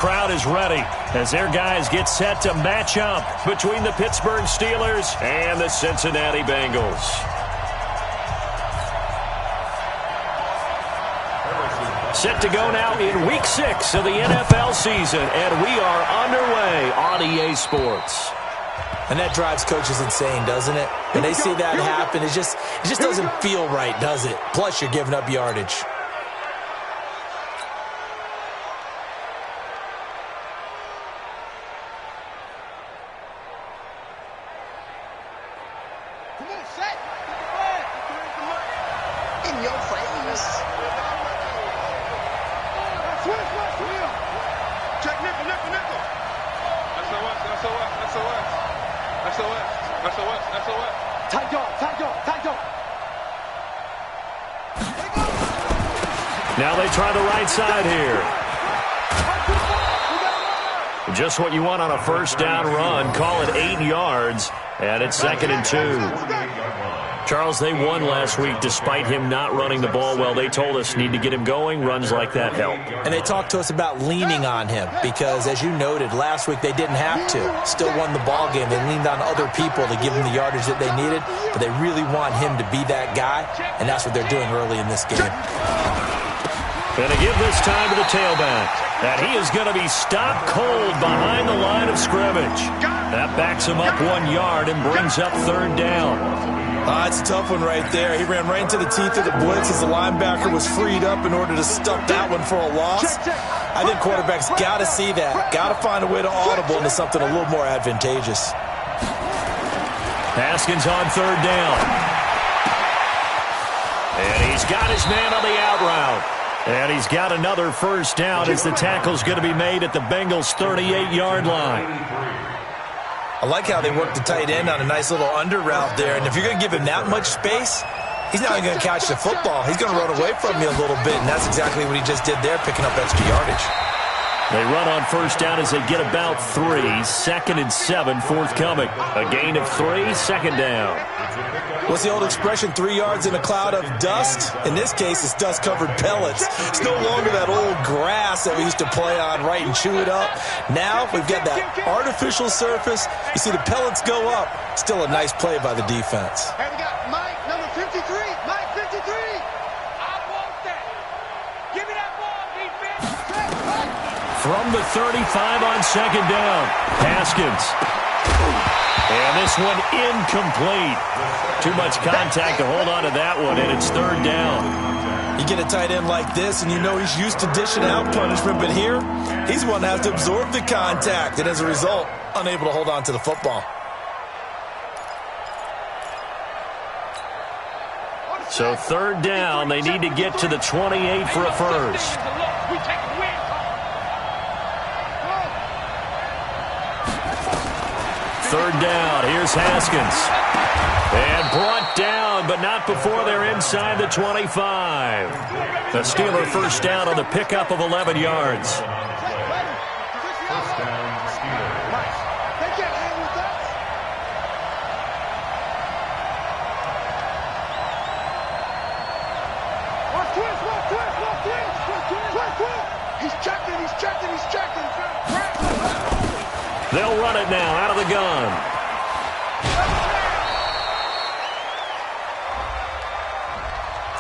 Crowd is ready as their guys get set to match up between the Pittsburgh Steelers and the Cincinnati Bengals. Set to go now in Week 6 of the NFL season, and we are underway on EA Sports. And that drives coaches insane, doesn't it? When they see that happen, it just doesn't feel right, does it? Plus, you're giving up yardage. Now they try the right side here. Just what you want on a first down run. Call it 8 yards, and it's 2nd and 2. Charles, they won last week despite him not running the ball well. They told us need to get him going. Runs like that help. And they talked to us about leaning on him because, as you noted, last week they didn't have to. Still won the ball game. They leaned on other people to give them the yardage that they needed, but they really want him to be that guy, and that's what they're doing early in this game. Going to give this time to the tailback. And he is going to be stopped cold behind the line of scrimmage. That backs him up 1 yard and brings up 3rd down. It's a tough one right there. He ran right into the teeth of the blitz as the linebacker was freed up in order to stuff that one for a loss. I think quarterbacks got to see that. Got to find a way to audible into something a little more advantageous. Haskins on 3rd down. And he's got his man on the out route. And he's got another first down as the tackle's going to be made at the Bengals' 38-yard line. I like how they work the tight end on a nice little under route there. And if you're going to give him that much space, he's not even going to catch the football. He's going to run away from you a little bit, and that's exactly what he just did there, picking up extra yardage. They run on first down as they get about 3. 2nd and 7 forthcoming. A gain of 3, 2nd down. What's the old expression, 3 yards in a cloud of dust? In this case, it's dust-covered pellets. It's no longer that old grass that we used to play on, right, and chew it up. Now we've got that artificial surface. You see the pellets go up. Still a nice play by the defense. Hey, we got Mike, number 53. Mike, 53. I want that. Give me that ball, defense. From the 35 on 2nd down, Haskins. And this one incomplete. Too much contact to hold on to that one, and it's 3rd down. You get a tight end like this, and you know he's used to dishing out punishment, but here, he's one that has to absorb the contact, and as a result, unable to hold on to the football. So 3rd down, they need to get to the 28 for a first. 3rd down, here's Haskins. And brought down, but not before they're inside the 25. The Steeler first down on the pickup of 11 yards. First down, Steelers. They can't hang with us. He's checking. They'll run it now out of the gun.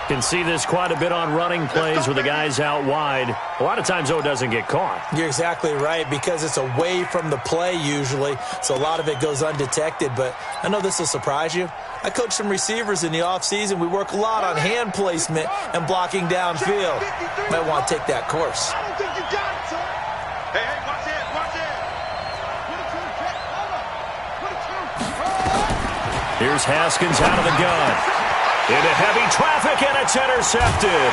Can see this quite a bit on running plays with the guys out wide. A lot of times, though, it doesn't get caught. You're exactly right, because it's away from the play usually, so a lot of it goes undetected. But I know this will surprise you. I coach some receivers in the offseason. We work a lot on hand placement and blocking downfield. Might want to take that course. I don't think you got it, son. Hey, watch it. Here's Haskins out of the gun. Into heavy traffic, and it's intercepted.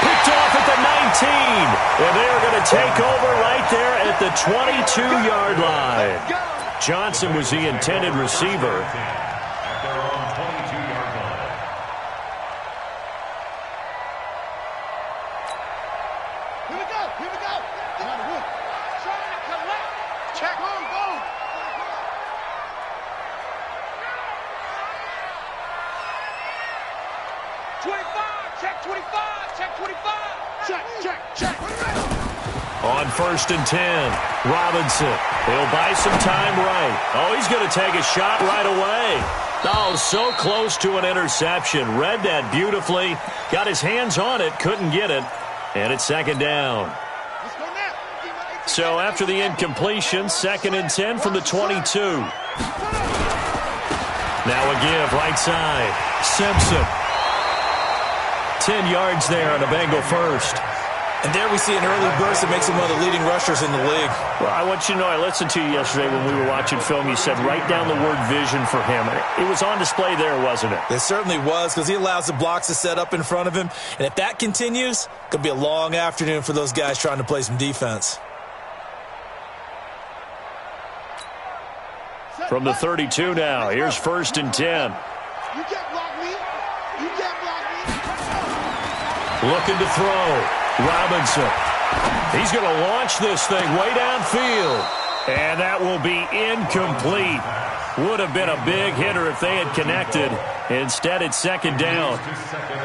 Picked off at the 19. And they're going to take over right there at the 22-yard line. Johnson was the intended receiver. Here we go. Trying to collect. Check on both. Check 25. On 1st and 10, Robinson. He'll buy some time right. Oh, he's going to take a shot right away. Oh, so close to an interception. Read that beautifully. Got his hands on it, couldn't get it. And it's 2nd down. So after the incompletion, 2nd and 10 from the 22. Now a give, right side. Simpson. 10 yards there on a Bengal first. And there we see an early burst that makes him one of the leading rushers in the league. Well, I want you to know, I listened to you yesterday when we were watching film. You said write down the word vision for him. It was on display there, wasn't it? It certainly was, because he allows the blocks to set up in front of him. And if that continues, it could be a long afternoon for those guys trying to play some defense. From the 32 now, here's 1st and 10. You can't block me. You can't block me. Looking to throw. Robinson. He's going to launch this thing way downfield. And that will be incomplete. Would have been a big hitter if they had connected. Instead, it's 2nd down.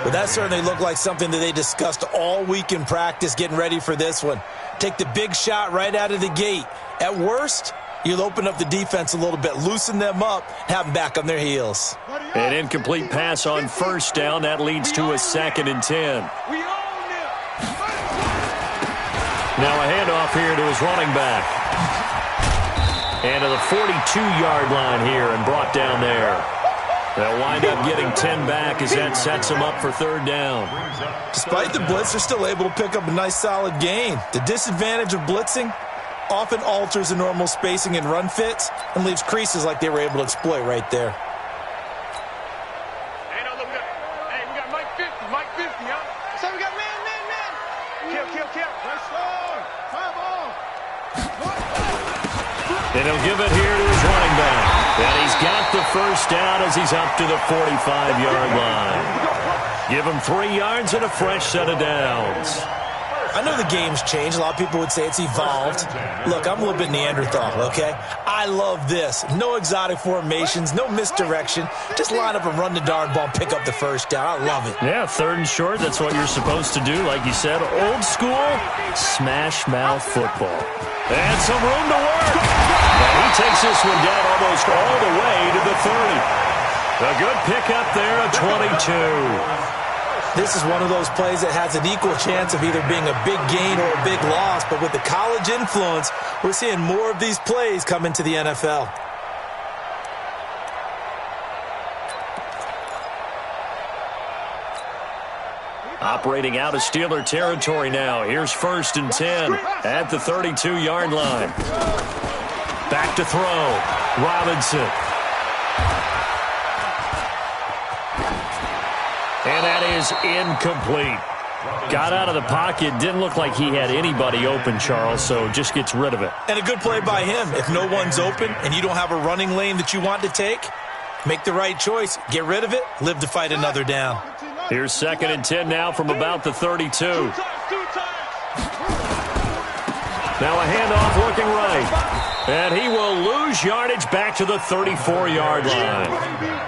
Well, that certainly looked like something that they discussed all week in practice, getting ready for this one. Take the big shot right out of the gate. At worst, you'll open up the defense a little bit, loosen them up, have them back on their heels. An incomplete pass on 1st down. That leads to a 2nd and 10. Now a handoff here to his running back. And to the 42-yard line here and brought down there. They'll wind up getting 10 back as that sets them up for 3rd down. Despite the blitz, they're still able to pick up a nice solid gain. The disadvantage of blitzing often alters the normal spacing and run fits and leaves creases like they were able to exploit right there. Hey, no, look at that. Hey, we got Mike 50, huh? So we got man. Kill. Let's go. Come on. And he'll give it here to his running back. And he's got the 1st down as he's up to the 45-yard line. Give him 3 yards and a fresh set of downs. I know the game's changed. A lot of people would say it's evolved. Look, I'm a little bit Neanderthal, okay? I love this. No exotic formations, no misdirection. Just line up and run the darn ball, pick up the 1st down. I love it. Yeah, 3rd and short, that's what you're supposed to do. Like you said, old school, smash mouth football. And some room to work. And he takes this one down almost all the way to the 30. A good pickup there at 22. This is one of those plays that has an equal chance of either being a big gain or a big loss, but with the college influence, we're seeing more of these plays come into the NFL. Operating out of Steeler territory now. Here's 1st and 10 at the 32-yard line. Back to throw. Robinson. And that is incomplete. Got out of the pocket. Didn't look like he had anybody open, Charles, so just gets rid of it. And a good play by him. If no one's open and you don't have a running lane that you want to take, make the right choice. Get rid of it. Live to fight another down. Here's 2nd and 10 now from about the 32. Now a handoff looking right. And he will lose yardage back to the 34-yard line.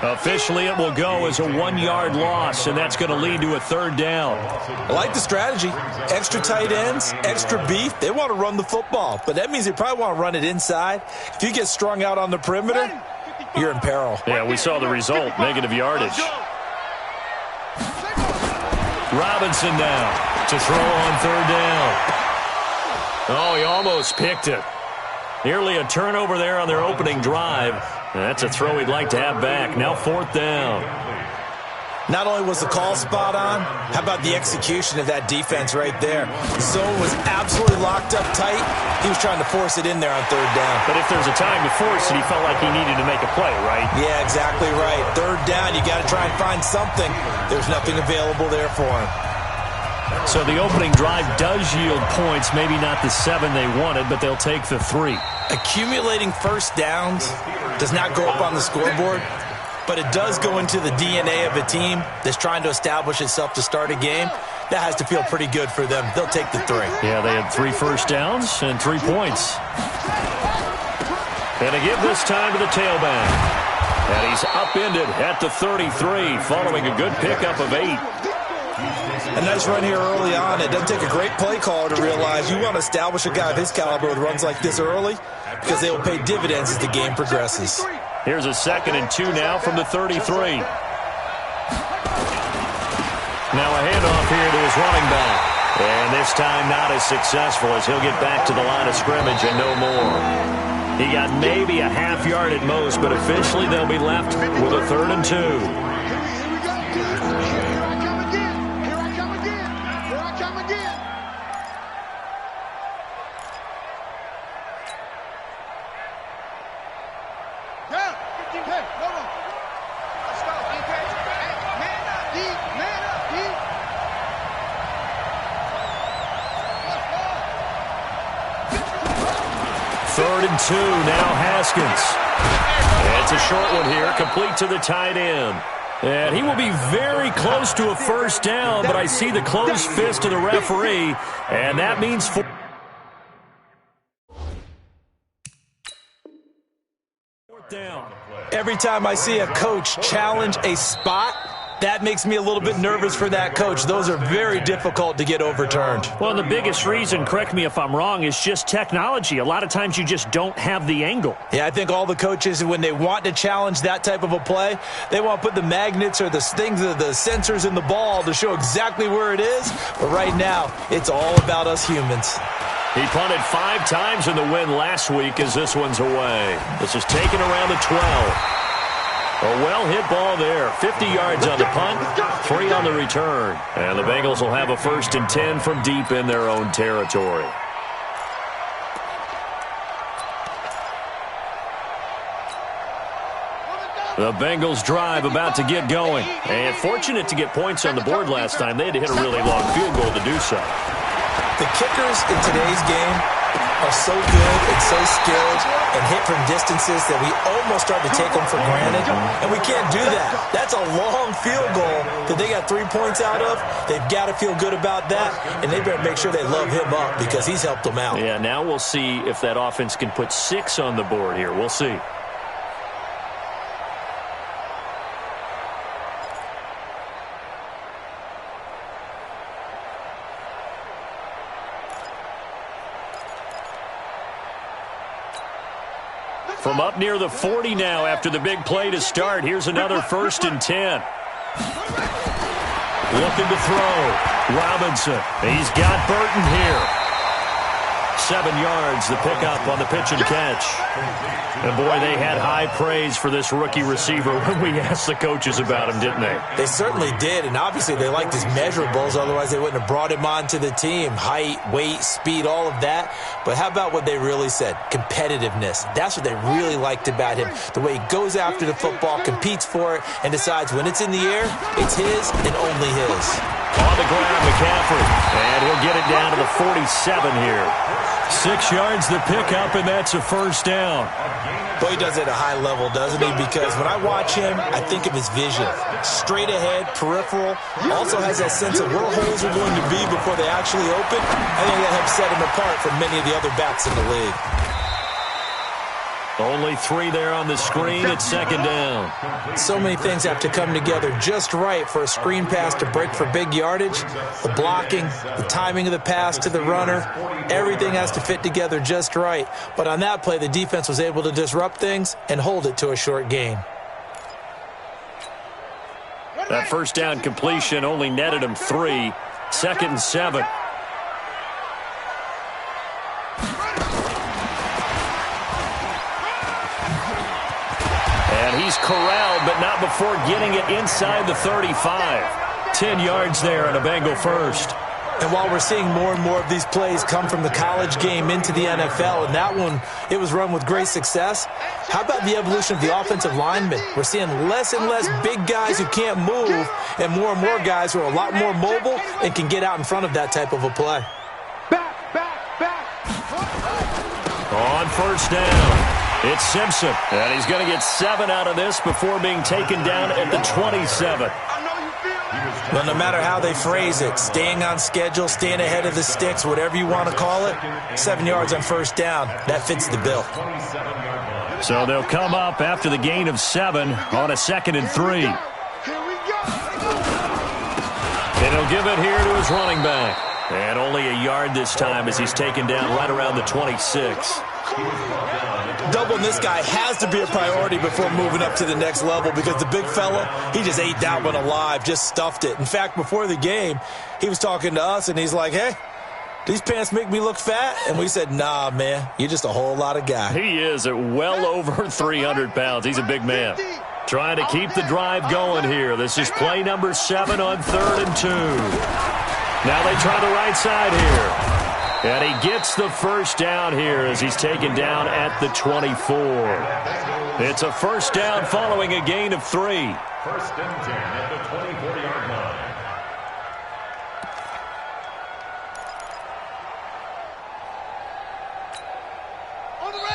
Officially, it will go as a 1-yard loss, and that's going to lead to a 3rd down. I like the strategy. Extra tight ends, extra beef. They want to run the football, but that means they probably want to run it inside. If you get strung out on the perimeter, you're in peril. Yeah, we saw the result, negative yardage. Robinson now to throw on 3rd down. Oh, he almost picked it. Nearly a turnover there on their opening drive. And that's a throw he'd like to have back. Now 4th down. Not only was the call spot on, how about the execution of that defense right there? The zone was absolutely locked up tight. He was trying to force it in there on 3rd down. But if there's a time to force it, he felt like he needed to make a play, right? Yeah, exactly right. 3rd down, you got to try and find something. There's nothing available there for him. So the opening drive does yield points, maybe not the 7 they wanted, but they'll take the 3. Accumulating 1st downs does not go up on the scoreboard, but it does go into the DNA of a team that's trying to establish itself to start a game. That has to feel pretty good for them. They'll take the 3. Yeah, they had 3 first downs and 3 points. And a give this time to the tailback. And he's upended at the 33 following a good pickup of 8. A nice run here early on. It doesn't take a great play caller to realize you want to establish a guy of his caliber with runs like this early because they will pay dividends as the game progresses. Here's a 2nd and 2 now from the 33. Now a handoff here to his running back. And this time not as successful as he'll get back to the line of scrimmage and no more. He got maybe a half yard at most, but officially they'll be left with a 3rd and 2. Now Haskins. It's a short one here, complete to the tight end. And he will be very close to a first down, but I see the closed fist of the referee, and that means 4th down. Every time I see a coach challenge a spot, that makes me a little bit nervous for that coach. Those are very difficult to get overturned. Well, the biggest reason, correct me if I'm wrong, is just technology. A lot of times you just don't have the angle. Yeah, I think all the coaches, when they want to challenge that type of a play, they want to put the magnets or the things, the sensors in the ball to show exactly where it is. But right now, it's all about us humans. He punted 5 times in the win last week as this one's away. This is taken around the 12. A well-hit ball there. 50 yards on the punt, 3 on the return. And the Bengals will have a 1st and 10 from deep in their own territory. The Bengals drive about to get going. And fortunate to get points on the board last time. They had to hit a really long field goal to do so. The kickers in today's game are so good and so skilled and hit from distances that we almost start to take them for granted, and we can't do that. That's a long field goal that they got 3 points out of. They've got to feel good about that, and they better make sure they love him up because he's helped them out. Yeah, now we'll see if that offense can put 6 on the board here. We'll see. From up near the 40 now after the big play to start. Here's another 1st and 10. Looking to throw. Robinson. He's got Burton here. 7 yards, the pickup on the pitch and catch. And, boy, they had high praise for this rookie receiver when we asked the coaches about him, didn't they? They certainly did, and obviously they liked his measurables. Otherwise, they wouldn't have brought him onto the team. Height, weight, speed, all of that. But how about what they really said? Competitiveness. That's what they really liked about him. The way he goes after the football, competes for it, and decides when it's in the air, it's his and only his. On the ground, McCaffrey. And he'll get it down to the 47 here. 6 yards the pickup, and that's a 1st down. Boy, he does it at a high level, doesn't he? Because when I watch him, I think of his vision. Straight ahead, peripheral. Also has that sense of where holes are going to be before they actually open. I think that helps set him apart from many of the other backs in the league. Only 3 there on the screen at 2nd down. So many things have to come together just right for a screen pass to break for big yardage. The blocking, the timing of the pass to the runner, everything has to fit together just right. But on that play, the defense was able to disrupt things and hold it to a short gain. That 1st down completion only netted him 3. 2nd and 7. And he's corralled, but not before getting it inside the 35. 10 yards there and a Bengal 1st. And while we're seeing more and more of these plays come from the college game into the NFL, and that one, it was run with great success, how about the evolution of the offensive linemen? We're seeing less and less big guys who can't move and more guys who are a lot more mobile and can get out in front of that type of a play. On 1st down. It's Simpson, and he's going to get 7 out of this before being taken down at the 27. Well, no matter how they phrase it, staying on schedule, staying ahead of the sticks, whatever you want to call it, 7 yards on 1st down, that fits the bill. So they'll come up after the gain of 7 on a 2nd and 3. And he'll give it here to his running back. And only a yard this time as he's taken down right around the 26. Doubling this guy has to be a priority before moving up to the next level because the big fella, he just ate that one alive, just stuffed it. In fact, before the game, he was talking to us, and he's like, hey, these pants make me look fat? And we said, nah, man, you're just a whole lot of guy. He is at well over 300 pounds. He's a big man. Trying to keep the drive going here. This is play number 7 on 3rd and 2. Now they try the right side here. And he gets the first down here as he's taken down at the 24. It's a first down following a gain of 3. 1st and 10 at the 24-yard line.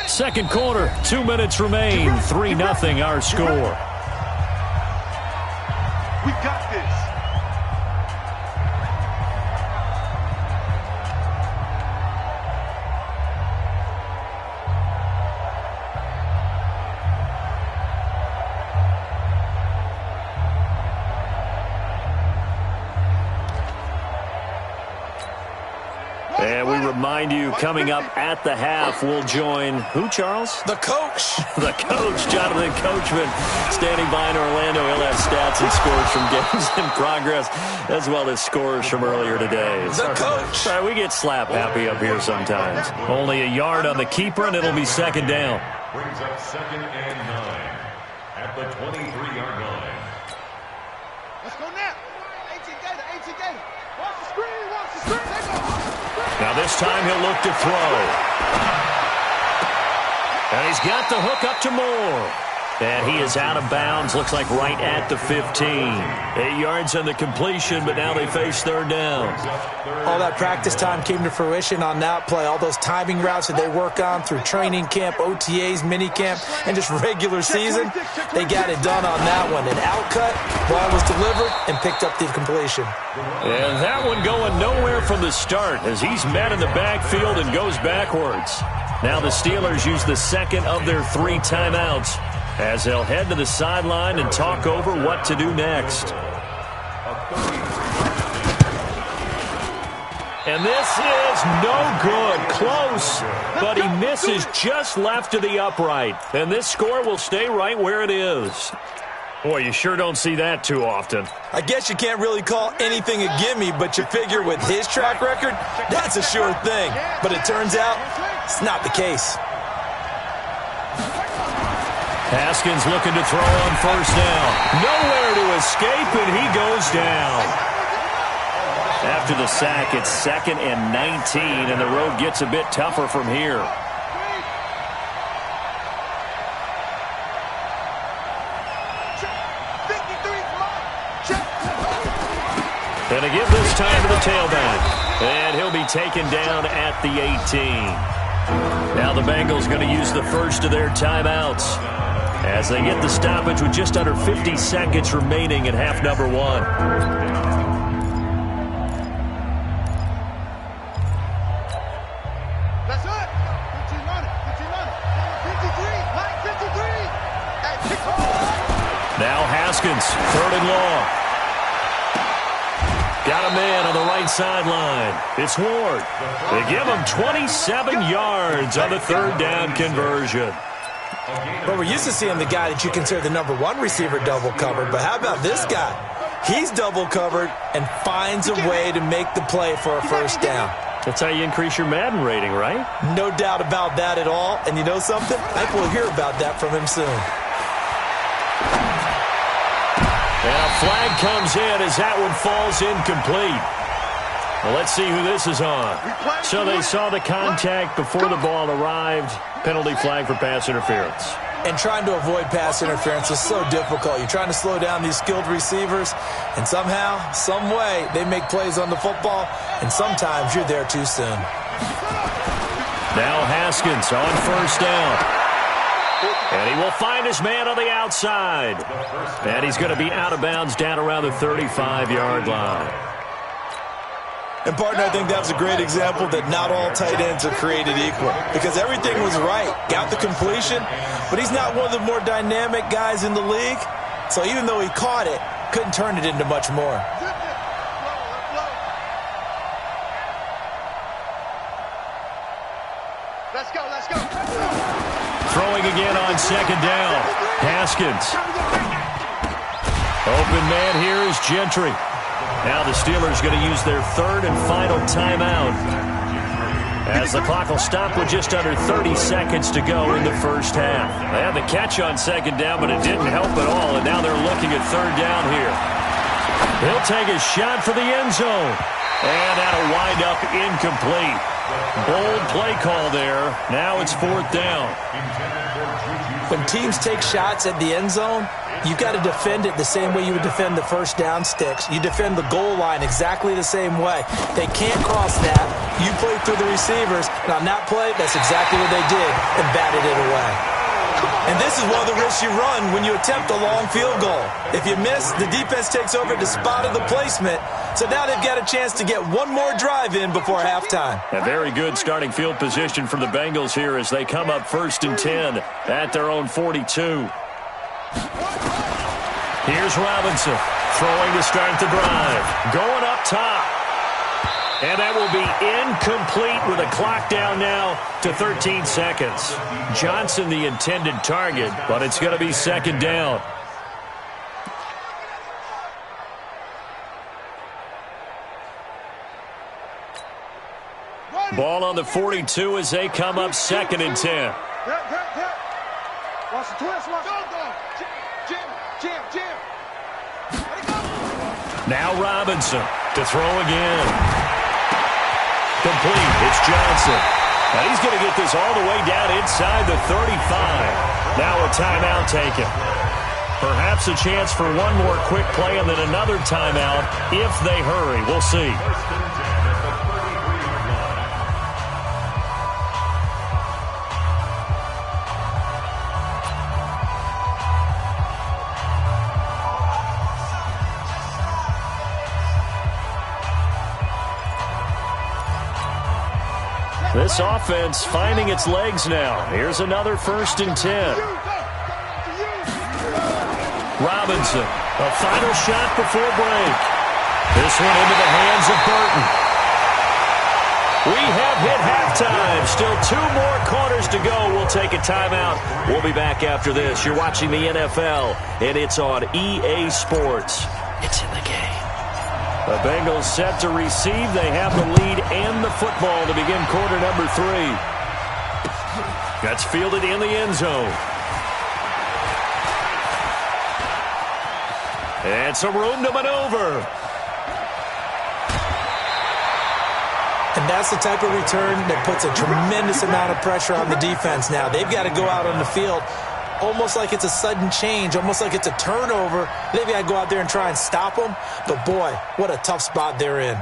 Second quarter, 2 minutes remain. 3-0 our score. We got this. And we remind you, coming up at the half, we'll join who, Charles? The coach. The coach, Jonathan Coachman, standing by in Orlando. He'll have stats and scores from games in progress, as well as scores from earlier today. The coach. Sorry, we get slap happy up here sometimes. Only a yard on the keeper, and it'll be second down. Brings up 2nd and 9 at the 23-yard line. Let's go now. 18 Gator. Watch the screen. Now this time he'll look to throw. And he's got the hook up to Moore. And he is out of bounds, looks like right at the 15. 8 yards on the completion, but now they face 3rd down. All that practice time came to fruition on that play. All those timing routes that they work on through training camp, OTAs, minicamp, and just regular season, they got it done on that one. An outcut, ball was delivered, and picked up the completion. And that one going nowhere from the start as he's met in the backfield and goes backwards. Now the Steelers use the second of their 3 timeouts as they'll head to the sideline and talk over what to do next. And this is no good. Close, but he misses just left of the upright. And this score will stay right where it is. Boy, you sure don't see that too often. I guess you can't really call anything a gimme, but you figure with his track record, that's a sure thing. But it turns out it's not the case. Haskins looking to throw on 1st down. Nowhere to escape, and he goes down. After the sack, it's 2nd and 19, and the road gets a bit tougher from here. And a give this time to the tailback. And he'll be taken down at the 18. Now the Bengals going to use the first of their timeouts as they get the stoppage with just under 50 seconds remaining in half number 1. That's it. 15 on it. 53. Now Haskins, 3rd and long. Got a man on the right sideline. It's Ward. They give him 27 yards on the 3rd down conversion. But we're used to seeing the guy that you consider the number 1 receiver double covered. But how about this guy? He's double covered and finds a way to make the play for a 1st down. That's how you increase your Madden rating, right? No doubt about that at all. And you know something? I think we'll hear about that from him soon. And a flag comes in as that one falls incomplete. Well, let's see who this is on. So they saw the contact before the ball arrived. Penalty flag for pass interference. And trying to avoid pass interference is so difficult. You're trying to slow down these skilled receivers, and somehow, some way, they make plays on the football, and sometimes you're there too soon. Now Haskins on 1st down. And he will find his man on the outside. And he's going to be out of bounds down around the 35-yard line. And, partner, I think that's a great example that not all tight ends are created equal. Because everything was right. Got the completion, but he's not one of the more dynamic guys in the league. So even though he caught it, couldn't turn it into much more. Throwing again on second down. Haskins. Open man here is Gentry. Now the Steelers going to use their third and final timeout, as the clock will stop with just under 30 seconds to go in the first half. They had the catch on second down, but it didn't help at all, and now they're looking at third down here. He'll take a shot for the end zone, and that'll wind up incomplete. Bold play call there. Now it's fourth down. When teams take shots at the end zone, you've got to defend it the same way you would defend the first down sticks. You defend the goal line exactly the same way. They can't cross that. You play through the receivers, and on that play, that's exactly what they did, and batted it away. And this is one of the risks you run when you attempt a long field goal. If you miss, the defense takes over at the spot of the placement. So now they've got a chance to get one more drive in before halftime. A very good starting field position for the Bengals here as they come up 1st and 10 at their own 42. Here's Robinson throwing to start the drive. Going up top. And that will be incomplete with a clock down now to 13 seconds. Johnson the intended target, but it's going to be second down. Ball on the 42 as they come up 2nd and 10. Watch the twist, watch Jim. Now Robinson to throw again. Complete. It's Johnson. And he's going to get this all the way down inside the 35. Now a timeout taken. Perhaps a chance for one more quick play and then another timeout if they hurry. We'll see. This offense finding its legs now. Here's another 1st and 10. Robinson, a final shot before break. This one into the hands of Burton. We have hit halftime. Still 2 more quarters to go. We'll take a timeout. We'll be back after this. You're watching the NFL, and it's on EA Sports. It's in the game. The Bengals set to receive. They have the lead and the football to begin quarter number 3. That's fielded in the end zone. And some room to maneuver. And that's the type of return that puts a tremendous amount of pressure on the defense now. They've got to go out on the field almost like it's a sudden change, almost like it's a turnover. They've got to go out there and try and stop them. But, boy, what a tough spot they're in.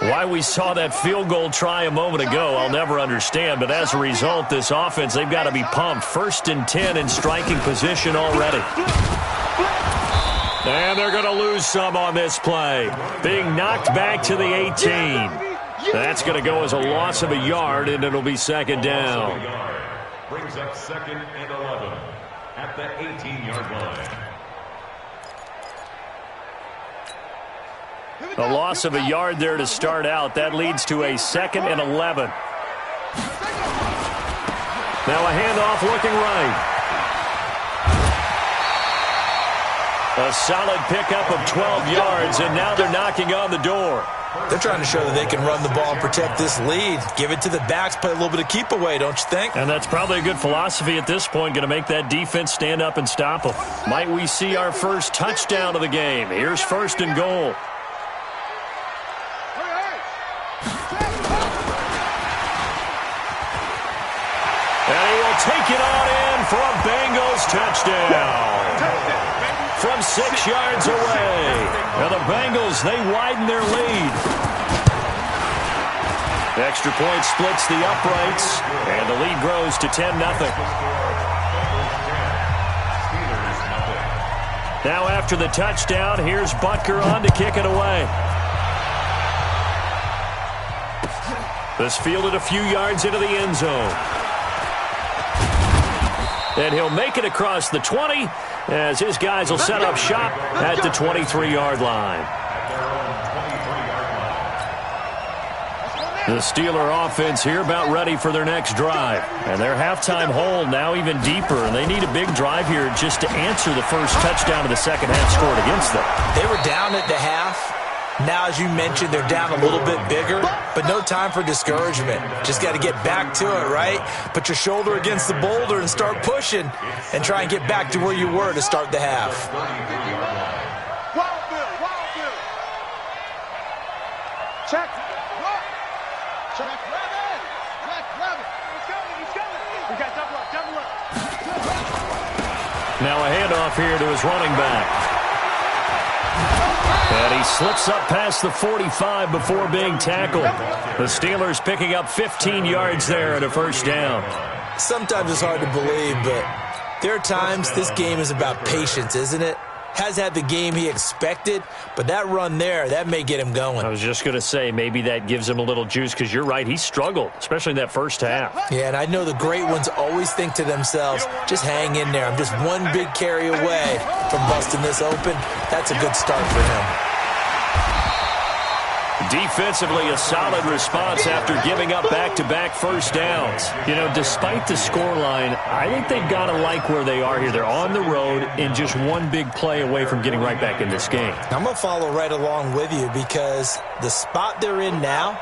Why we saw that field goal try a moment ago, I'll never understand. But as a result, this offense, they've got to be pumped. 1st and 10 in striking position already. And they're going to lose some on this play. Being knocked back to the 18. That's going to go as a loss of a yard, and it'll be second down. Brings up 2nd and 11 at the 18-yard line. A loss of a yard there to start out. That leads to a 2nd and 11. Now a handoff looking right. A solid pickup of 12 yards, and now they're knocking on the door. They're trying to show that they can run the ball and protect this lead. Give it to the backs, play a little bit of keep away, don't you think? And that's probably a good philosophy at this point, going to make that defense stand up and stop them. Might we see our first touchdown of the game? Here's 1st and goal. And he will take it on in for a Bengals touchdown. From 6 yards away. Now the Bengals, they widen their lead. The extra point splits the uprights, and the lead grows to 10-0. Now after the touchdown, here's Butker on to kick it away. This fielded a few yards into the end zone. And he'll make it across the 20 as his guys will set up shop at the 23-yard line. The Steeler offense here about ready for their next drive. And their halftime hole now even deeper. And they need a big drive here just to answer the first touchdown of the second half scored against them. They were down at the half. Now, as you mentioned, they're down a little bit bigger, but no time for discouragement. Just got to get back to it, right? Put your shoulder against the boulder and start pushing and try and get back to where you were to start the half. Check. Check. He's coming. We got double up. Now a handoff here to his running back. And he slips up past the 45 before being tackled. The Steelers picking up 15 yards there at a first down. Sometimes it's hard to believe, but there are times this game is about patience, isn't it? Has had the game he expected, but that run there, that may get him going. I was just going to say, maybe that gives him a little juice, because you're right, he struggled, especially in that first half. Yeah, and I know the great ones always think to themselves, just hang in there. I'm just one big carry away from busting this open. That's a good start for him. Defensively, a solid response after giving up back-to-back first downs. You know, despite the scoreline, I think they've got to like where they are here. They're on the road and just one big play away from getting right back in this game. I'm going to follow right along with you because the spot they're in now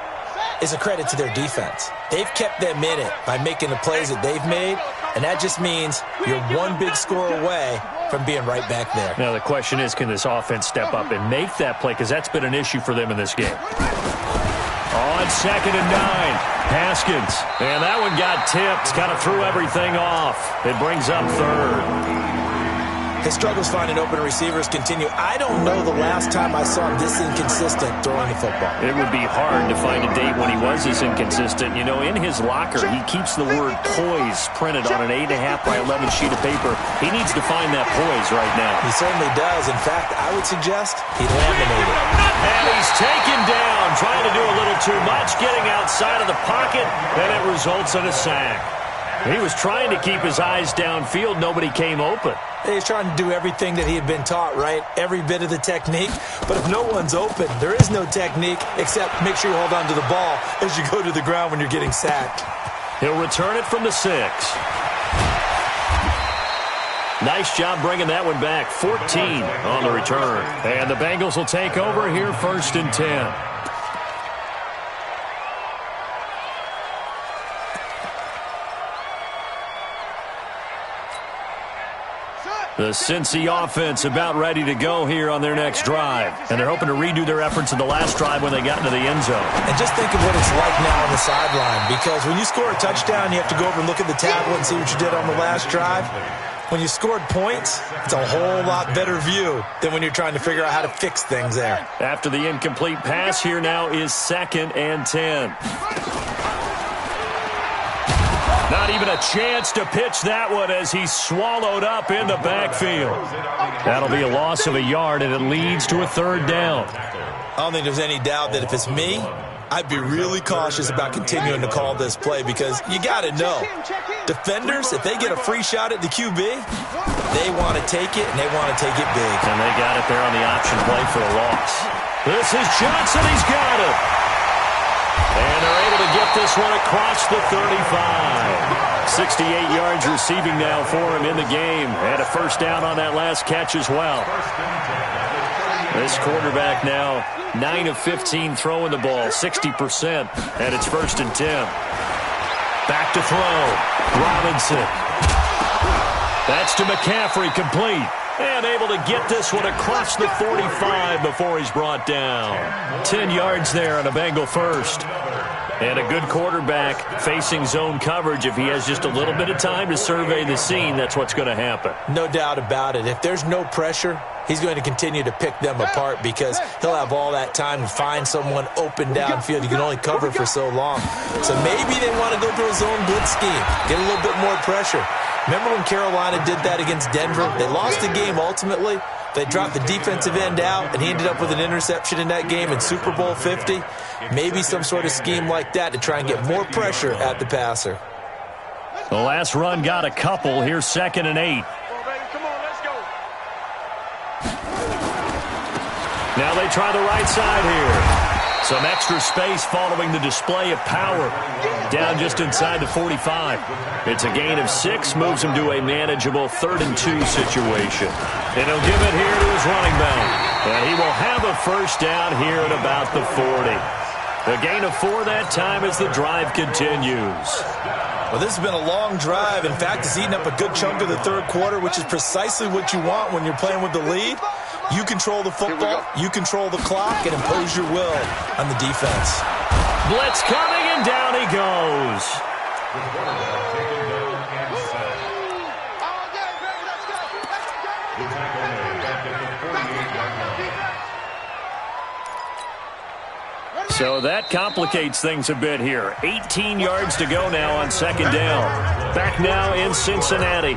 is a credit to their defense. They've kept them in it by making the plays that they've made, and that just means you're one big score away from being right back there. Now the question is, can this offense step up and make that play? Because that's been an issue for them in this game. On 2nd and 9, Haskins. And that one got tipped, kind of threw everything off. It brings up 3rd. His struggles finding open receivers continue. I don't know the last time I saw him this inconsistent throwing the football. It would be hard to find a date when he was this inconsistent. You know, in his locker, he keeps the word poise printed on an 8.5 by 11 sheet of paper. He needs to find that poise right now. He certainly does. In fact, I would suggest he laminated. And he's taken down, trying to do a little too much, getting outside of the pocket, and it results in a sack. He was trying to keep his eyes downfield. Nobody came open. He's trying to do everything that he had been taught, right? Every bit of the technique. But if no one's open, there is no technique except make sure you hold on to the ball as you go to the ground when you're getting sacked. He'll return it from the 6. Nice job bringing that one back. 14 on the return. And the Bengals will take over here 1st and 10. The Cincy offense about ready to go here on their next drive. And they're hoping to redo their efforts in the last drive when they got into the end zone. And just think of what it's like now on the sideline. Because when you score a touchdown, you have to go over and look at the tablet and see what you did on the last drive. When you scored points, it's a whole lot better view than when you're trying to figure out how to fix things there. After the incomplete pass, here now is 2nd and 10. Not even a chance to pitch that one as he's swallowed up in the backfield. That'll be a loss of a yard, and it leads to a 3rd down. I don't think there's any doubt that if it's me, I'd be really cautious about continuing to call this play because you got to know, defenders, if they get a free shot at the QB, they want to take it, and they want to take it big. And they got it there on the option play for a loss. This is Johnson. He's got it. And they're able to get this one across the 35. 68 yards receiving now for him in the game. And a first down on that last catch as well. This quarterback now 9 of 15 throwing the ball, 60%. And it's 1st and 10. Back to throw. Robinson. That's to McCaffrey, complete. And able to get this one across the 45 before he's brought down. 10 yards there on a Bengal first. And a good quarterback facing zone coverage. If he has just a little bit of time to survey the scene, that's what's going to happen. No doubt about it. If there's no pressure, he's going to continue to pick them apart because he'll have all that time to find someone open downfield. You can only cover for so long. So maybe they want to go to a zone blitz scheme, get a little bit more pressure. Remember when Carolina did that against Denver? They lost the game ultimately. They dropped the defensive end out, and he ended up with an interception in that game in Super Bowl 50. Maybe some sort of scheme like that to try and get more pressure at the passer. The last run got a couple. Here's 2nd and 8. Come on, let's go. Now they try the right side here. Some extra space following the display of power. Down just inside the 45. It's a gain of 6, moves him to a manageable 3rd and 2 situation. And he'll give it here to his running back. And he will have a first down here at about the 40. A gain of 4 that time as the drive continues. Well, this has been a long drive. In fact, it's eaten up a good chunk of the 3rd quarter, which is precisely what you want when you're playing with the lead. You control the football, you control the clock, and impose your will on the defense. Blitz coming, and down he goes. So that complicates things a bit here. 18 yards to go now on 2nd down. Back now in Cincinnati.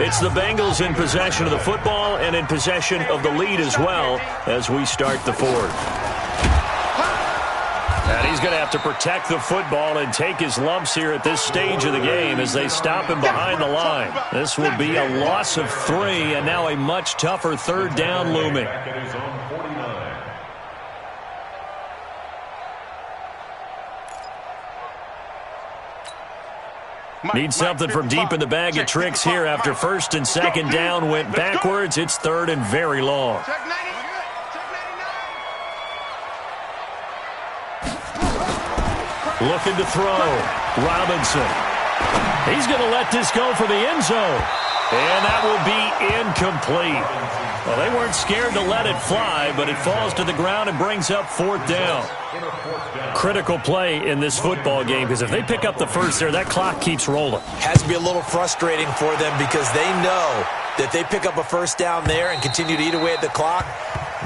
It's the Bengals in possession of the football and in possession of the lead as well as we start the 4th. And he's going to have to protect the football and take his lumps here at this stage of the game as they stop him behind the line. This will be a loss of 3 and now a much tougher 3rd down looming. Need something from deep in the bag of tricks here after 1st and 2nd down went backwards. It's 3rd and very long. Looking to throw. Robinson. He's going to let this go for the end zone. And that will be incomplete. Well, they weren't scared to let it fly, but it falls to the ground and brings up 4th down. Critical play in this football game because if they pick up the first there, that clock keeps rolling. Has to be a little frustrating for them because they know that they pick up a first down there and continue to eat away at the clock,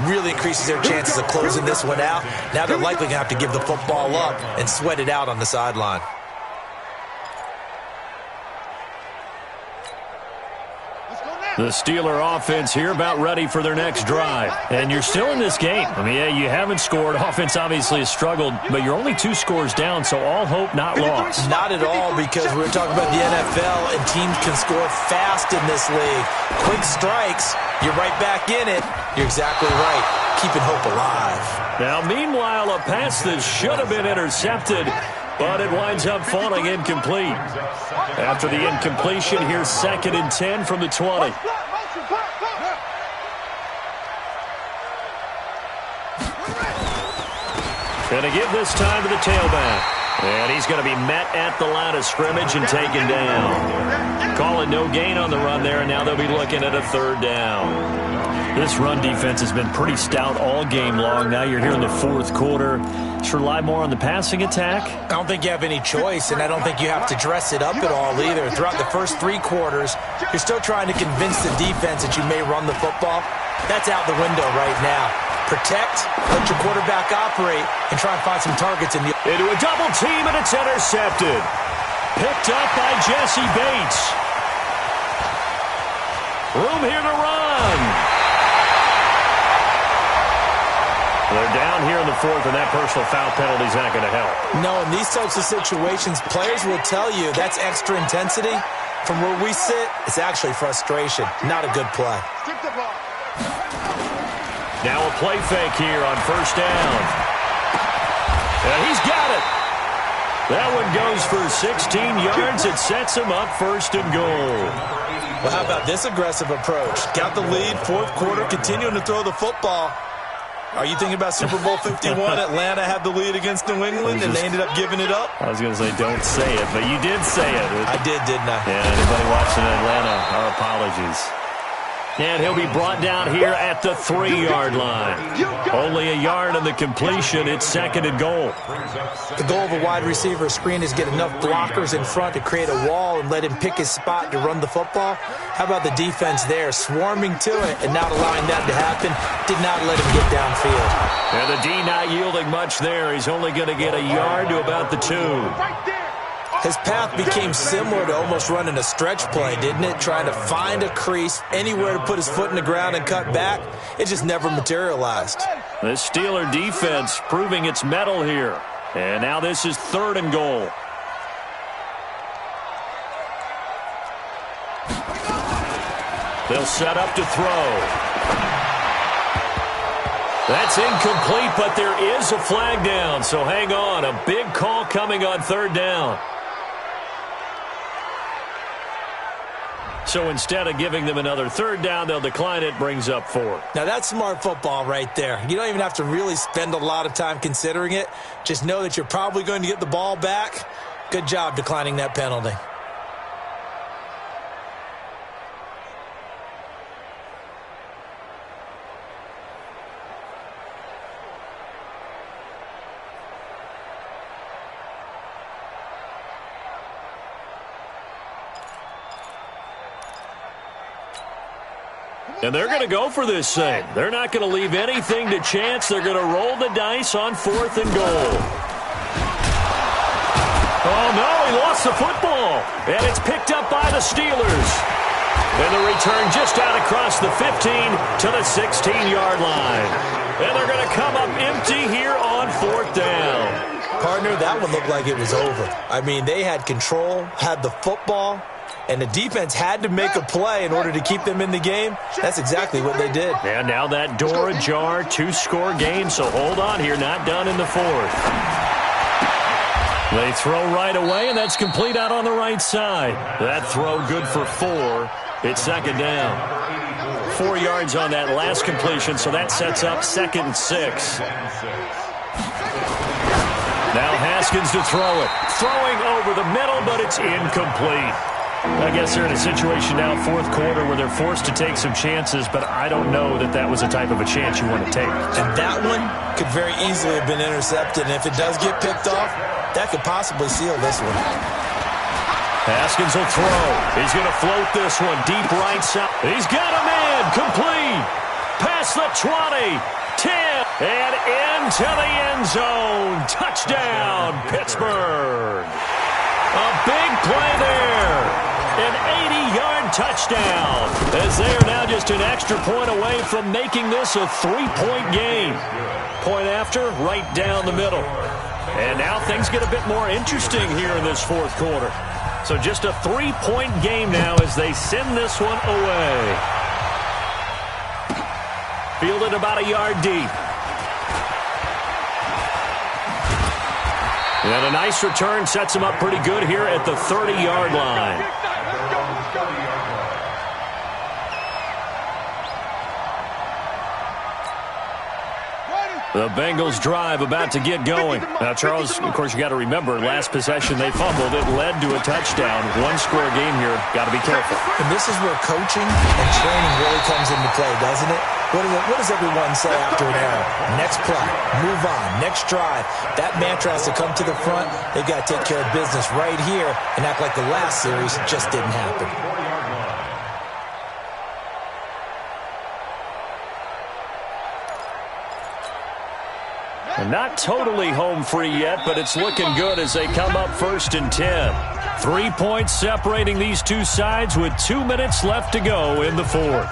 really increases their chances of closing this one out. Now they're likely going to have to give the football up and sweat it out on the sideline. The Steeler offense here about ready for their next drive. And you're still in this game. I mean, yeah, you haven't scored. Offense obviously has struggled, but you're only 2 scores down, so all hope not lost. Not at all, because we're talking about the NFL, and teams can score fast in this league. Quick strikes, you're right back in it. You're exactly right. Keeping hope alive. Now, meanwhile, a pass that should have been intercepted, but it winds up falling incomplete. After the incompletion, here's 2nd and 10 from the 20. Going to give this time to the tailback. And he's going to be met at the line of scrimmage and taken down. Call it no gain on the run there, and now they'll be looking at a 3rd down. This run defense has been pretty stout all game long. Now you're here in the 4th quarter. Just rely more on the passing attack? I don't think you have any choice, and I don't think you have to dress it up at all either. Throughout the first 3 quarters, you're still trying to convince the defense that you may run the football. That's out the window right now. Protect, let your quarterback operate, and try and find some targets in the... Into a double team, and it's intercepted. Picked up by Jesse Bates. Room here to run. They're down here in the 4th, and that personal foul penalty is not going to help. No, in these types of situations, players will tell you that's extra intensity. From where we sit, it's actually frustration. Not a good play. Now a play fake here on 1st down. And he's got it. That one goes for 16 yards. It sets him up 1st and goal. Well, how about this aggressive approach? Got the lead, 4th quarter, continuing to throw the football. Are you thinking about Super Bowl 51? Atlanta had the lead against New England, and they ended up giving it up? I was going to say, don't say it, but you did say it. I did, didn't I? Yeah, anybody watching Atlanta, our apologies. And he'll be brought down here at the 3-yard line. Only a yard on the completion. It's 2nd and goal. The goal of a wide receiver screen is get enough blockers in front to create a wall and let him pick his spot to run the football. How about the defense there, swarming to it and not allowing that to happen? Did not let him get downfield. And the D not yielding much there. He's only going to get a yard to about the 2. His path became similar to almost running a stretch play, didn't it? Trying to find a crease, anywhere to put his foot in the ground and cut back. It just never materialized. The Steeler defense proving its mettle here. And now this is 3rd and goal. They'll set up to throw. That's incomplete, but there is a flag down, so hang on. A big call coming on third down. So instead of giving them another third down, they'll decline it, brings up 4. Now, that's smart football right there. You don't even have to really spend a lot of time considering it. Just know that you're probably going to get the ball back. Good job declining that penalty. And they're going to go for this thing. They're not going to leave anything to chance. They're going to roll the dice on 4th and goal. Oh, no, he lost the football. And it's picked up by the Steelers. And the return just out across the 15 to the 16-yard line. And they're going to come up empty here on 4th down. Partner, that one looked like it was over. I mean, they had control, had the football, and the defense had to make a play in order to keep them in the game. That's exactly what they did. And now that door ajar, 2-score game, so hold on here, not done in the 4th. They throw right away, and that's complete out on the right side. That throw good for 4. It's 2nd down. 4 yards on that last completion, so that sets up 2nd and 6. Now Haskins to throw it. Throwing over the middle, but it's incomplete. I guess they're in a situation now, 4th quarter, where they're forced to take some chances, but I don't know that that was the type of a chance you want to take. And that one could very easily have been intercepted, and if it does get picked off, that could possibly seal this one. Haskins will throw. He's going to float this one deep right side. He's got a man. Complete. Past the 20. 10. And into the end zone. Touchdown, Pittsburgh. A big play there. An 80-yard touchdown, as they are now just an extra point away from making this a 3-point game. Point after, right down the middle. And now things get a bit more interesting here in this 4th quarter. So just a 3-point game now as they send this one away. Fielded about a yard deep. And a nice return sets him up pretty good here at the 30-yard line. The Bengals drive about to get going. Now, Charles, of course, you got to remember, last possession they fumbled. It led to a touchdown. 1-score game here. Got to be careful. And this is where coaching and training really comes into play, doesn't it? What does everyone say after an error? Next play, move on, next drive. That mantra has to come to the front. They've got to take care of business right here and act like the last series just didn't happen. And not totally home free yet, but it's looking good as they come up 1st and 10. 3 points separating these two sides with 2 minutes left to go in the 4th.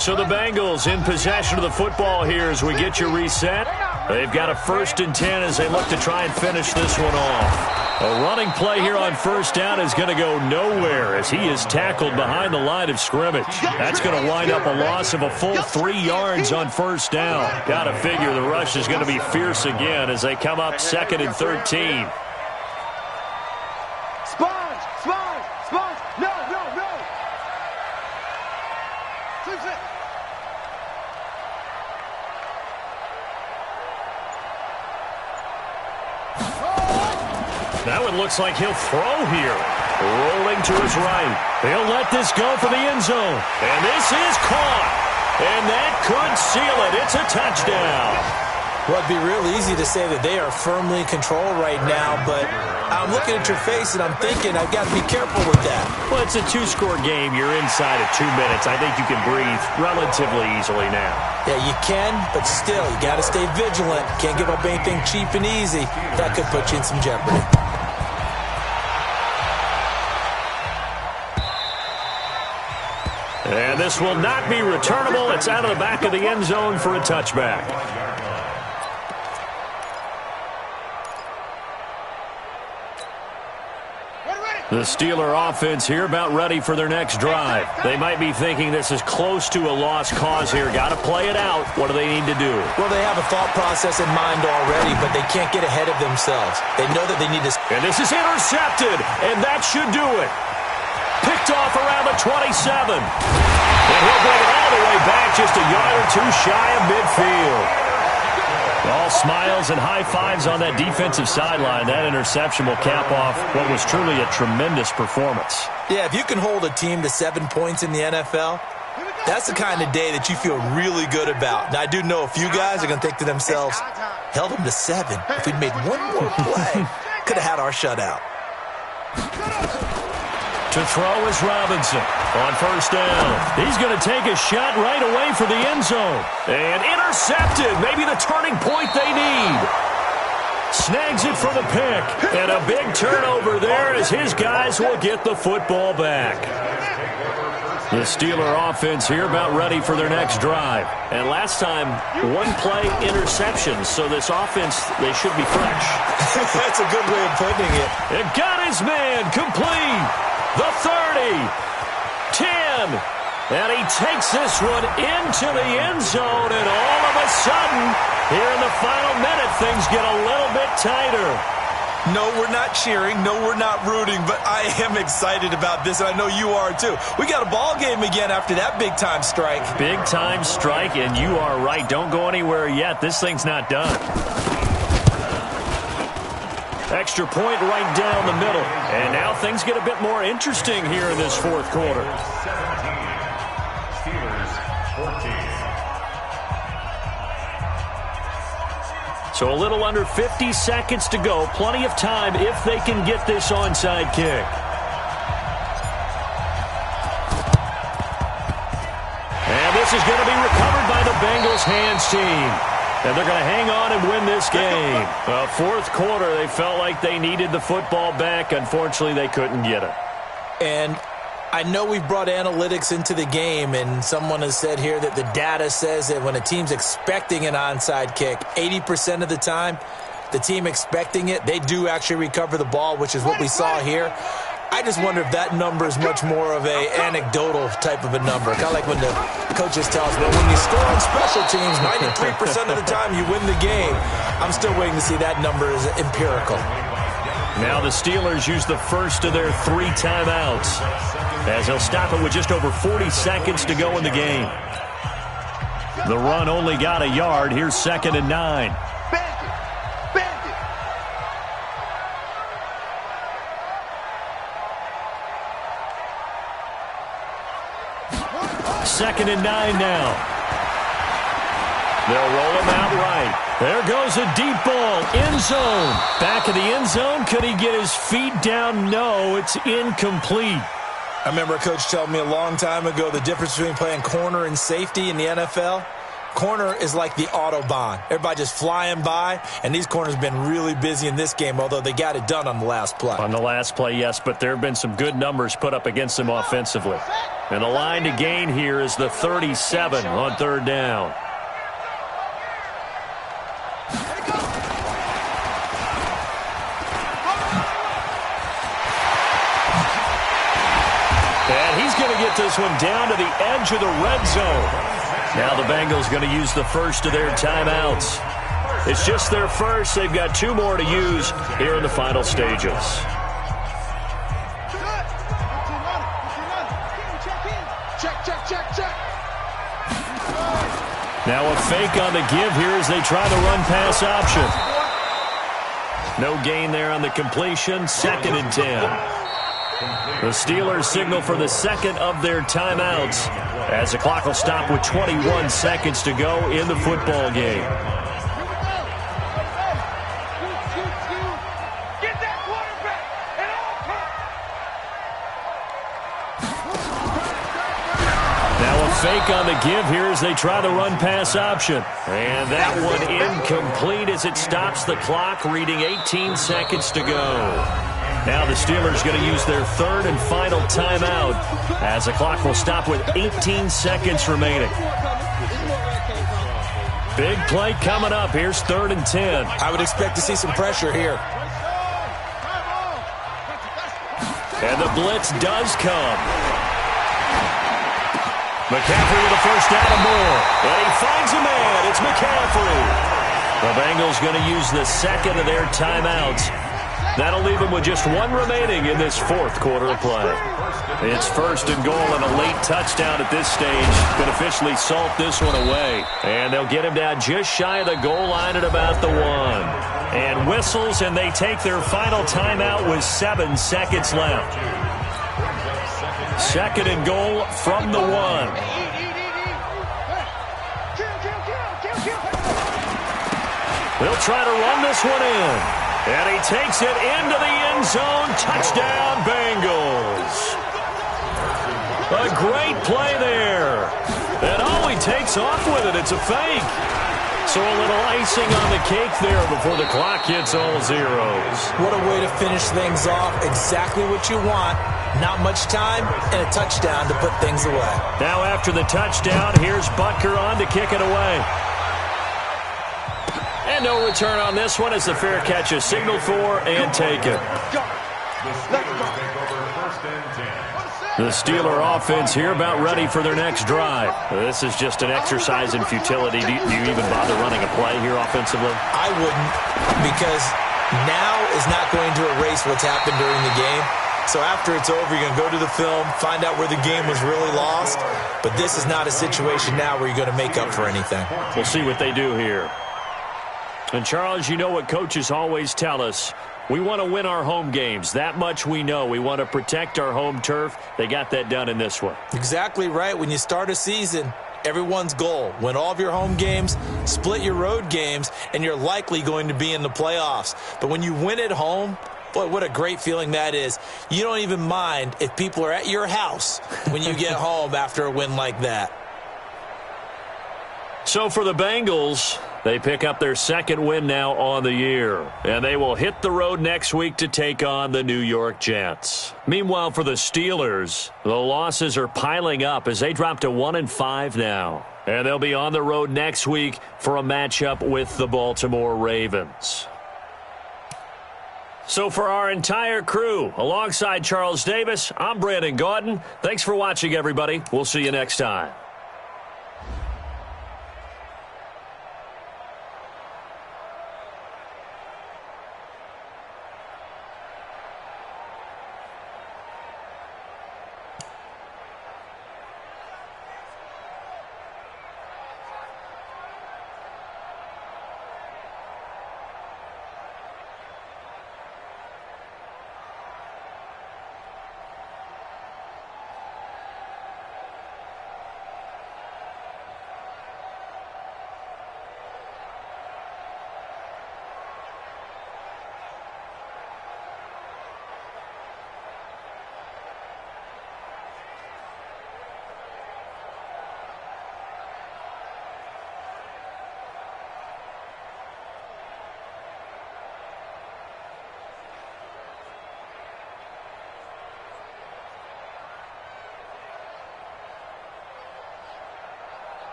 So the Bengals in possession of the football here as we get you reset. They've got a 1st and 10 as they look to try and finish this one off. A running play here on 1st down is going to go nowhere as he is tackled behind the line of scrimmage. That's going to wind up a loss of a full 3 yards on 1st down. Got to figure the rush is going to be fierce again as they come up 2nd and 13. That one looks like he'll throw here. Rolling to his right. He'll let this go for the end zone. And this is caught. And that could seal it. It's a touchdown. Well, it'd be real easy to say that they are firmly in control right now, but I'm looking at your face and I'm thinking I've got to be careful with that. Well, it's a 2-score game. You're inside of 2 minutes. I think you can breathe relatively easily now. Yeah, you can, but still, you got to stay vigilant. Can't give up anything cheap and easy. That could put you in some jeopardy. And this will not be returnable. It's out of the back of the end zone for a touchback. The Steeler offense here about ready for their next drive. They might be thinking this is close to a lost cause here. Got to play it out. What do they need to do? Well, they have a thought process in mind already, but they can't get ahead of themselves. They know that they need to... And this is intercepted, and that should do it. Picked off around the 27. And he'll bring it all the way back, just a yard or two shy of midfield. All smiles and high fives on that defensive sideline. That interception will cap off what was truly a tremendous performance. Yeah, if you can hold a team to 7 points in the NFL, that's the kind of day that you feel really good about. Now, I do know a few guys are going to think to themselves, held them to 7. If we'd made one more play, could have had our shutout. To throw is Robinson on first down. He's going to take a shot right away for the end zone. And intercepted. Maybe the turning point they need. Snags it for the pick. And a big turnover there as his guys will get the football back. The Steeler offense here about ready for their next drive. And last time, one play interceptions. So this offense, they should be fresh. That's a good way of putting it. It got his man complete. The 30, 10, and he takes this one into the end zone, and all of a sudden, here in the final minute, things get a little bit tighter. No, we're not cheering. No, we're not rooting, but I am excited about this, and I know you are too. We got a ball game again after that big-time strike. Big-time strike, and you are right. Don't go anywhere yet. This thing's not done. Extra point right down the middle. And now things get a bit more interesting here in this fourth quarter. 17, Steelers 14. So a little under 50 seconds to go. Plenty of time if they can get this onside kick. And this is going to be recovered by the Bengals hands team. And they're going to hang on and win this game. Fourth quarter, they felt like they needed the football back. Unfortunately, they couldn't get it. And I know we've brought analytics into the game, and someone has said here that the data says that when a team's expecting an onside kick, 80% of the time, the team expecting it, they do actually recover the ball, which is what we saw here. I just wonder if that number is much more of a anecdotal type of a number. Kind of like when the coaches tell us, well, when you score on special teams, 93% of the time you win the game. I'm still waiting to see that number is empirical. Now the Steelers use the first of their 3 timeouts as they'll stop it with just over 40 seconds to go in the game. The run only got a yard. Here's 2nd and 9. Second and 9 now. They'll roll him out right. There goes a deep ball. End zone. Back of the end zone. Could he get his feet down? No, it's incomplete. I remember a coach telling me a long time ago the difference between playing corner and safety in the NFL. Corner is like the Autobahn. Everybody just flying by, and these corners have been really busy in this game, although they got it done on the last play. On the last play, yes, but there have been some good numbers put up against them offensively. And the line to gain here is the 37 on 3rd down. And he's going to get this one down to the edge of the red zone. Now the Bengals going to use the first of their timeouts. It's just their first. They've got 2 more to use here in the final stages. Now a fake on the give here as they try the run-pass option. No gain there on the completion. 2nd and 10. The Steelers signal for the second of their timeouts as the clock will stop with 21 seconds to go in the football game. Now a fake on the give here as they try the run-pass option. And that one incomplete as it stops the clock, reading 18 seconds to go. Now the Steelers going to use their 3rd and final timeout as the clock will stop with 18 seconds remaining. Big play coming up. Here's 3rd and 10. I would expect to see some pressure here. And the blitz does come. McCaffrey with a first down and more. And he finds a man. It's McCaffrey. The Bengals going to use the second of their timeouts. That'll leave them with just one remaining in this fourth quarter of play. It's first and goal and a late touchdown at this stage could officially salt this one away. And they'll get him down just shy of the goal line at about the 1. And whistles, and they take their final timeout with 7 seconds left. Second and goal from the 1. They'll try to run this one in. And he takes it into the end zone. Touchdown, Bengals. A great play there. And he takes off with it. It's a fake. So a little icing on the cake there before the clock hits all zeros. What a way to finish things off. Exactly what you want. Not much time and a touchdown to put things away. Now after the touchdown, here's Butker on to kick it away. And no return on this one as the fair catch is signaled for and taken. The Steeler offense here about ready for their next drive. This is just an exercise in futility. Do you even bother running a play here offensively? I wouldn't, because now is not going to erase what's happened during the game. So after it's over, you're going to go to the film, find out where the game was really lost. But this is not a situation now where you're going to make up for anything. We'll see what they do here. And, Charles, you know what coaches always tell us. We want to win our home games. That much we know. We want to protect our home turf. They got that done in this one. Exactly right. When you start a season, everyone's goal, win all of your home games, split your road games, and you're likely going to be in the playoffs. But when you win at home, boy, what a great feeling that is. You don't even mind if people are at your house when you get home after a win like that. So for the Bengals, they pick up their second win now on the year, and they will hit the road next week to take on the New York Jets. Meanwhile, for the Steelers, the losses are piling up as they drop to 1-5 now, and they'll be on the road next week for a matchup with the Baltimore Ravens. So for our entire crew, alongside Charles Davis, I'm Brandon Gaudin. Thanks for watching, everybody. We'll see you next time.